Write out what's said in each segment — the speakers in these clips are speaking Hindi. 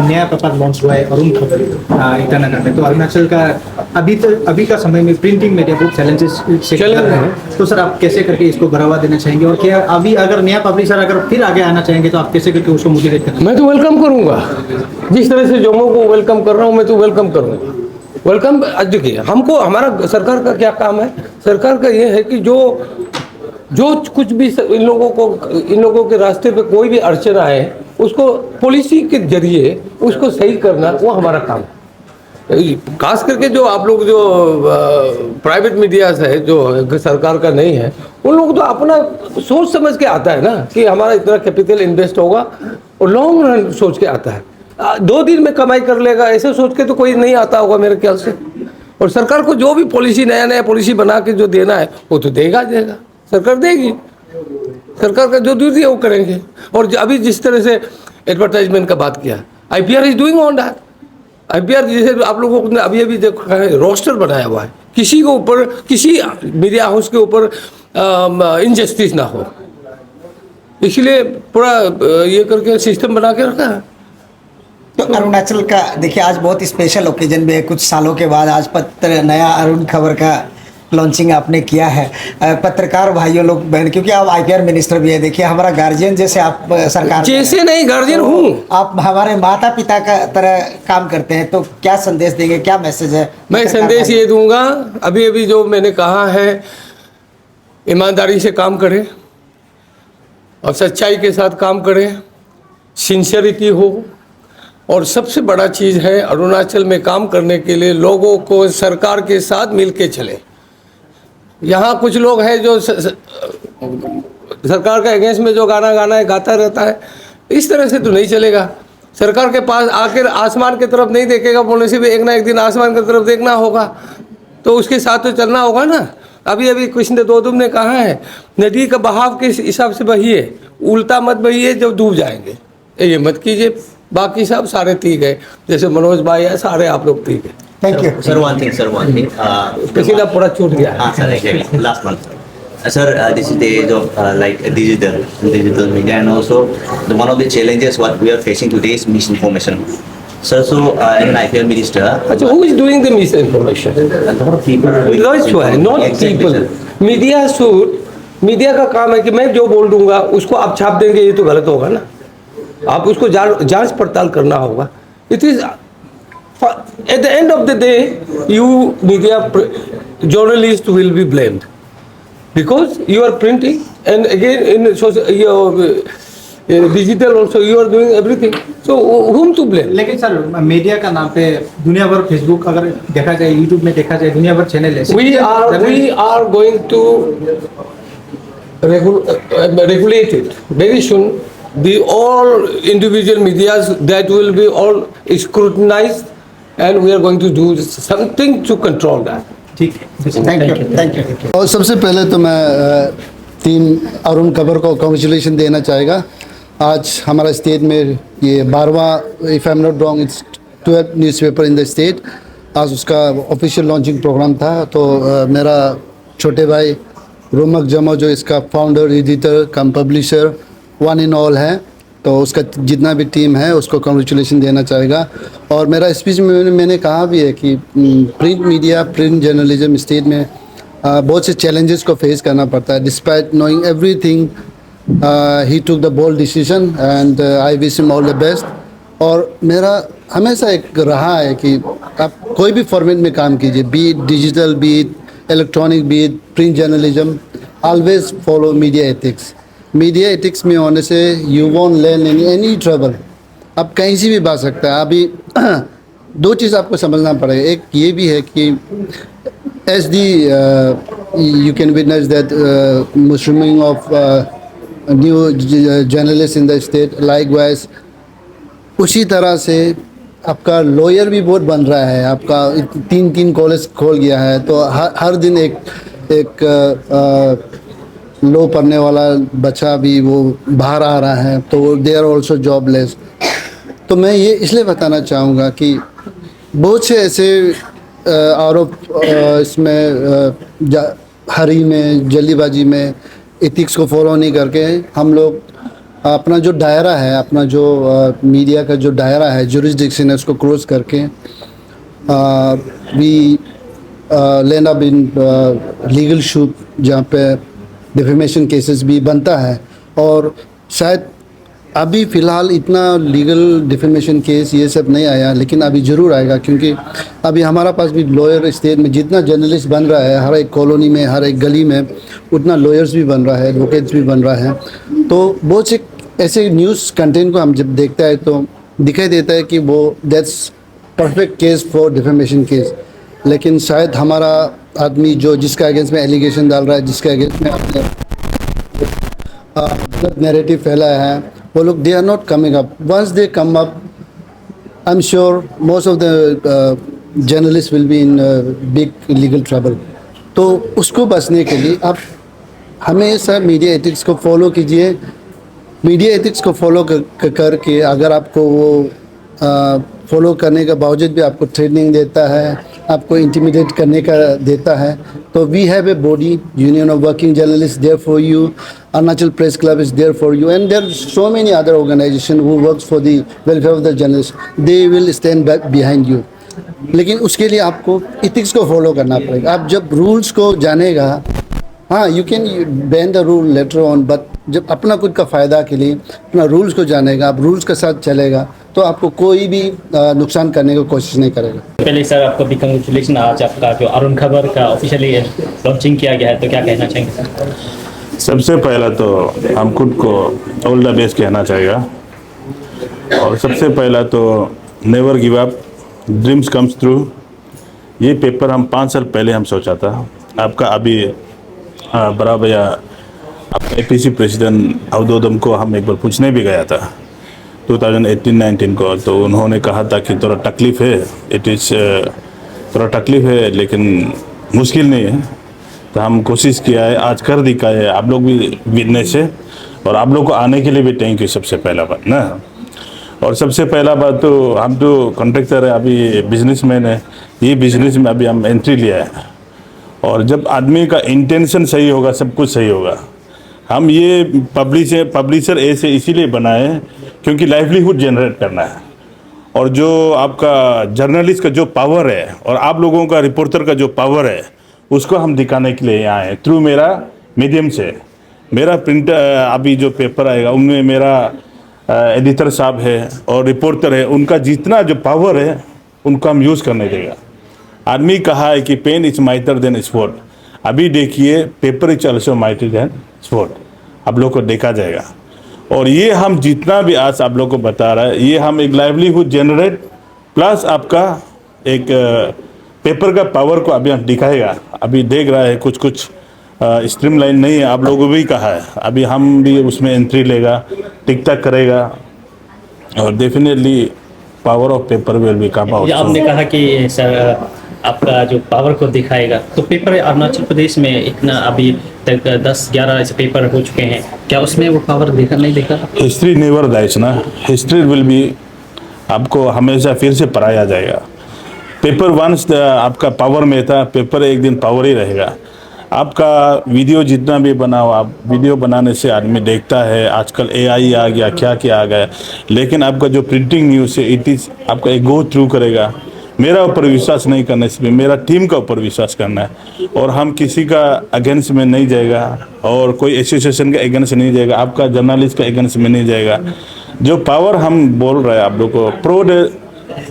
नया पेपर लॉन्च हुआ है अरुण खबर ईटानगर में, तो अरुणाचल का अभी का समय में प्रिंटिंग मीडिया बहुत चैलेंजेस से चल रहे हैं, तो सर आप कैसे करके इसको बढ़ावा देना चाहेंगे, और क्या अभी अगर नया पब्लिशर अगर फिर आगे आना चाहेंगे तो आप कैसे करके उसको मोटिवेट करेंगे? मैं तो वेलकम करूंगा, जिस तरह से जोमो को वेलकम कर रहा हूं, मैं तो वेलकम करूंगा। वेलकम। देखिए, हमको हमारा सरकार का क्या काम है, सरकार का ये है कि जो कुछ भी इन लोगों के रास्ते पे कोई भी अड़चन आए उसको पॉलिसी के जरिए उसको सही करना, वो हमारा काम है। खास करके जो आप लोग जो प्राइवेट मीडिया है जो सरकार का नहीं है, उन लोग तो अपना सोच समझ के आता है ना कि हमारा इतना कैपिटल इन्वेस्ट होगा, और लॉन्ग रन सोच के आता है। 2 दिन में कमाई कर लेगा ऐसे सोच के तो कोई नहीं आता होगा मेरे ख्याल से। और सरकार को जो भी पॉलिसी नया पॉलिसी बना के जो देना है वो तो देगा, सरकार देगी। सरकार का जो ड्यूटी है वो करेंगे। और अभी जिस तरह से एडवर्टाइजमेंट का बात किया, IPR is doing on that. IPR जैसे आप लोगों ने अभी देखा है, रोस्टर बनाया हुआ है, किसी के ऊपर, किसी मीडिया हाउस के ऊपर इनजस्टिस ना हो, इसलिए पूरा ये करके सिस्टम बना के रखा है। तो अरुणाचल का देखिए आज बहुत स्पेशल ओकेजन भी है, कुछ सालों के बाद आज पत्र नया अरुण खबर का लॉन्चिंग आपने किया है। पत्रकार भाइयों लोग बहन, क्योंकि आप IPR मिनिस्टर भी है, देखिए हमारा गार्जियन जैसे आप सरकार जैसे नहीं गार्जियन हूँ, आप हमारे माता पिता का तरह काम करते हैं, तो क्या संदेश देंगे, क्या मैसेज है? मैं संदेश ये दूंगा, अभी जो मैंने कहा है, ईमानदारी से काम करें और सच्चाई के साथ काम करें, सिंसियरिटी हो, और सबसे बड़ा चीज़ है अरुणाचल में काम करने के लिए लोगों को सरकार के साथ मिलके चले। यहाँ कुछ लोग हैं जो सरकार का अगेंस्ट में जो गाना गाता रहता है, इस तरह से तो नहीं चलेगा। सरकार के पास आकर आसमान की तरफ नहीं देखेगा बोलने से भी एक ना एक दिन आसमान की तरफ देखना होगा, तो उसके साथ तो चलना होगा ना। अभी कृष्ण दोदुम ने कहा है, नदी का बहाव के हिसाब से बहिए, उल्टा मत बहिए जब डूब जाएंगे, ये मत कीजिए। बाकी सब सारे ठीक है, जैसे मनोज भाई है, सारे आप लोग ठीक है। Thank you sir. One thing किसी का पूरा छूट गया। हाँ sir, exactly last one sir, this is the age of like digital media, and also one of the challenges what we are facing today is misinformation, sir. So as an IPR minister, अच्छा, who is doing the misinformation? a lot of people not people. Media का काम है कि मैं जो बोल दूंगा उसको आप छाप देंगे, ये तो गलत होगा ना। आप उसको जांच पड़ताल करना होगा। It is at the end of the day you media journalist will be blamed because you are printing, and again in digital also you are doing everything, so whom to blame? लेकिन सर मीडिया का नाम पे दुनिया भर, फेसबुक अगर देखा जाए, यूट्यूब में देखा जाए, दुनिया भर चैनल है। we are going to regulate it very soon. The all individual medias that will be all scrutinized, and we are going to do something to control that. ठीक है, थैंक यू। और सबसे पहले तो मैं टीम अरुण खबर को कॉन्ग्रेचुलेशन देना चाहेगा। आज हमारा स्टेट में ये 12वां, if I am not wrong, it's 12th newspaper in the state. आज उसका ऑफिशियल लॉन्चिंग प्रोग्राम था। तो मेरा छोटे भाई रोमक जमो जो इसका founder, editor come publisher, one in all है, तो उसका जितना भी टीम है उसको कॉन्ग्रेचुलेशन देना चाहेगा। और मेरा स्पीच में मैंने कहा भी है कि print media, print journalism state में बहुत से चैलेंजेस को फेस करना पड़ता है। Despite knowing everything, he took the bold decision and I wish him all the best. और मेरा हमेशा एक रहा है कि आप कोई भी फॉर्मेट में काम कीजिए, B it digital, B it electronic, B it print journalism, always follow media ethics. Media ethics में होने से you won't learn any trouble. आप कहीं से भी बात सकता है। अभी 2 चीज़ आपको समझना पड़ेगा। एक ये भी है कि as the you can witness that mushrooming of new journalist in the state, likewise उसी तरह से आपका लॉयर भी बहुत बन रहा है। आपका 3 कॉलेज खोल गया है, तो हर दिन एक लो पढ़ने वाला बच्चा भी वो बाहर आ रहा है, तो दे आर ऑल्सो जॉबलेस। तो मैं ये इसलिए बताना चाहूँगा कि बहुत से ऐसे आरोप इसमें हरी में, जल्दीबाजी में एथिक्स को फॉलो नहीं करके हम लोग अपना जो दायरा है, अपना जो मीडिया का जो दायरा है, जुरिस्डिक्शन है, उसको क्रॉस करके we land up in legal suit, जहाँ पे डिफेमेशन केसेस भी बनता है। और शायद अभी फ़िलहाल इतना लीगल डिफेमेशन केस ये सब नहीं आया, लेकिन अभी ज़रूर आएगा, क्योंकि अभी हमारा पास भी लॉयर स्टेट में जितना जर्नलिस्ट बन रहा है, हर एक कॉलोनी में, हर एक गली में उतना लॉयर्स भी बन रहा है, एडवोकेट्स भी बन रहा है। तो बहुत से ऐसे न्यूज़ कंटेंट को हम जब देखता है तो दिखाई देता है कि वो that's perfect case for defamation case. लेकिन शायद हमारा आदमी जो जिसका अगेंस्ट में एलिगेशन डाल रहा है, जिसके अगेंस्ट में आपने नैरेटिव फैलाया है, वो लोग they are not coming up. Once they come up, I am sure most of the journalist will be in big legal trouble. तो उसको बचने के लिए आप हमेशा मीडिया एथिक्स को फॉलो कीजिए। मीडिया एथिक्स को फॉलो करके अगर आपको वो फॉलो करने के बावजूद भी आपको ट्रेनिंग देता है, आपको इंटिमिडेट करने का देता है, तो we have a body, union of working journalist there for you, Arunachal press club is there for you, and there so many other organisation who works for the welfare of the journalist, they will stand behind you. लेकिन उसके लिए आपको इथिक्स को फॉलो करना पड़ेगा। आप जब रूल्स को जानेगा, हाँ you can ban the rule later on, but जब अपना खुद का फ़ायदा के लिए अपना रूल्स को जानेगा, आप रूल्स के साथ चलेगा, तो आपको कोई भी नुकसान करने की कोशिश नहीं करेगा। पहले सर आपको भी कंग्रेचुलेशन, आज आपका जो अरुण खबर का ऑफिशियली लॉन्चिंग किया गया है, तो क्या कहना चाहेंगे सर? सबसे पहला तो हम खुद को ऑल द बेस्ट कहना चाहेगा, और सबसे पहला तो never give up, dreams comes through. ये पेपर हम 5 साल पहले हम सोचा था। आपका अभी बड़ा भैया आपका APC प्रेसिडेंट अवधोदम को हम एक बार पूछने भी गया था 2018-19 को, तो उन्होंने कहा था कि थोड़ा तकलीफ़ है, थोड़ा तकलीफ़ है लेकिन मुश्किल नहीं है। तो हम कोशिश किया है, आज कर दिखाए। आप लोग भी विटनेस है, और आप लोग को आने के लिए भी थैंक यू सबसे पहला बात ना। और सबसे पहला बात तो हम तो कॉन्ट्रैक्टर है, अभी बिजनेसमैन है, ये बिजनेस में अभी हम एंट्री लिया है, और जब आदमी का इंटेंशन सही होगा सब कुछ सही होगा। हम ये पब्लिशर ऐसे इसीलिए बनाए क्योंकि लाइवलीहुड जनरेट करना है, और जो आपका जर्नलिस्ट का जो पावर है और आप लोगों का रिपोर्टर का जो पावर है, उसको हम दिखाने के लिए यहाँ आए थ्रू मेरा मीडियम से। मेरा प्रिंट अभी जो पेपर आएगा उनमें मेरा एडिटर साहब है और रिपोर्टर है, उनका जितना जो पावर है उनको हम यूज़ करने देगा। आदमी कहा है कि pen is mightier than sword. अभी देखिए paper is also mightier than sword, आप लोग को देखा जाएगा। और ये हम जितना भी आज आप लोग को बता रहा है, ये हम एक लाइवलीहुड जनरेट प्लस आपका एक पेपर का पावर को अभी हम दिखाएगा। अभी देख रहा है कुछ कुछ स्ट्रीमलाइन नहीं है, आप लोगों भी कहा है, अभी हम भी उसमें एंट्री लेगा, टिक टैक करेगा, और definitely power of paper will be come out. आपने कहा कि सर आपका जो पावर को दिखाएगा, तो पेपर अरुणाचल प्रदेश में इतना अभी तक 10-11 ऐसे पेपर हो चुके हैं, क्या उसमें वो पावर देखा नहीं देखा? हिस्ट्री नेवर डाइज ना, हिस्ट्री विल बी आपको हमेशा फिर से पढ़ाया जाएगा। पेपर वंस आपका पावर में था, पेपर एक दिन पावर ही रहेगा। आपका वीडियो जितना भी बनाओ, आप वीडियो बनाने से आदमी देखता है, आजकल AI आ गया, क्या क्या आ गया, लेकिन आपका जो प्रिंटिंग न्यूज़ है इट इज़ आपका एक गो थ्रू करेगा। मेरा ऊपर विश्वास नहीं करना, इसमें मेरा टीम का ऊपर विश्वास करना है, और हम किसी का अगेंस्ट में नहीं जाएगा, और कोई एसोसिएशन का अगेंस्ट नहीं जाएगा, आपका जर्नलिस्ट का अगेंस्ट में नहीं जाएगा। जो पावर हम बोल रहे हैं आप लोग को, प्रो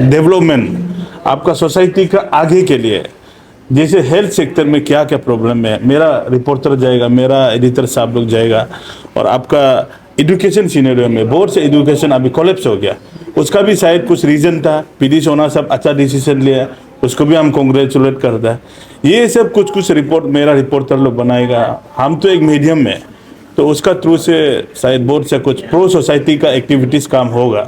डेवलपमेंट, आपका सोसाइटी का आगे के लिए, जैसे हेल्थ सेक्टर में क्या क्या प्रॉब्लम है, मेरा रिपोर्टर जाएगा, मेरा एडिटर साहब लोग जाएगा, और आपका एजुकेशन सीनेरियो में बहुत से एजुकेशन अभी कोलैप्स हो गया, उसका भी शायद कुछ रीज़न था। PD सोना सब अच्छा डिसीजन लिया, उसको भी हम कॉन्ग्रेचुलेट करता है। ये सब कुछ कुछ रिपोर्ट मेरा रिपोर्टर लोग बनाएगा, हम तो एक मीडियम में, तो उसका थ्रू से शायद बहुत से कुछ प्रो सोसाइटी का एक्टिविटीज़ काम होगा।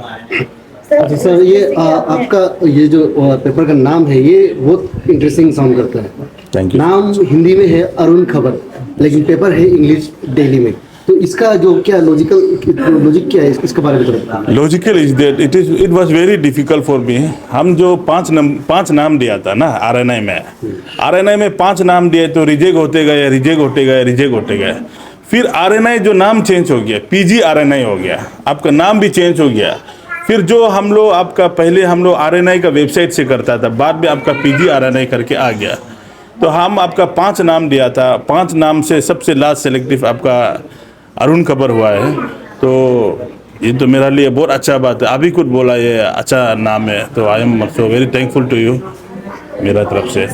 अच्छा सर, ये आपका ये जो पेपर का नाम है, ये बहुत इंटरेस्टिंग साउंड करता है। Thank you. नाम हिंदी में है अरुण खबर, लेकिन पेपर है इंग्लिश डेली में, तो इसका जो क्या लॉजिक क्या है, इसके बारे में बताइए। Logical is that it was very difficult for me. हम जो पांच नाम दिया था ना RNI में 5 नाम दिए, तो रिजेक्ट होते गए। फिर RNI जो नाम चेंज हो गया, PG RNI हो गया, आपका नाम भी चेंज हो गया। फिर जो हम लोग आपका पहले हम लोग RNI का वेबसाइट से करता था, बाद में आपका PG RNI करके आ गया। तो हम आपका 5 नाम दिया था, 5 नाम से सबसे लास्ट सेलेक्टिव आपका अरुण खबर हुआ है। तो ये तो मेरे लिए बहुत अच्छा बात है। अभी कुछ बोला ये अच्छा नाम है, तो I am so very thankful to you मेरा तरफ से।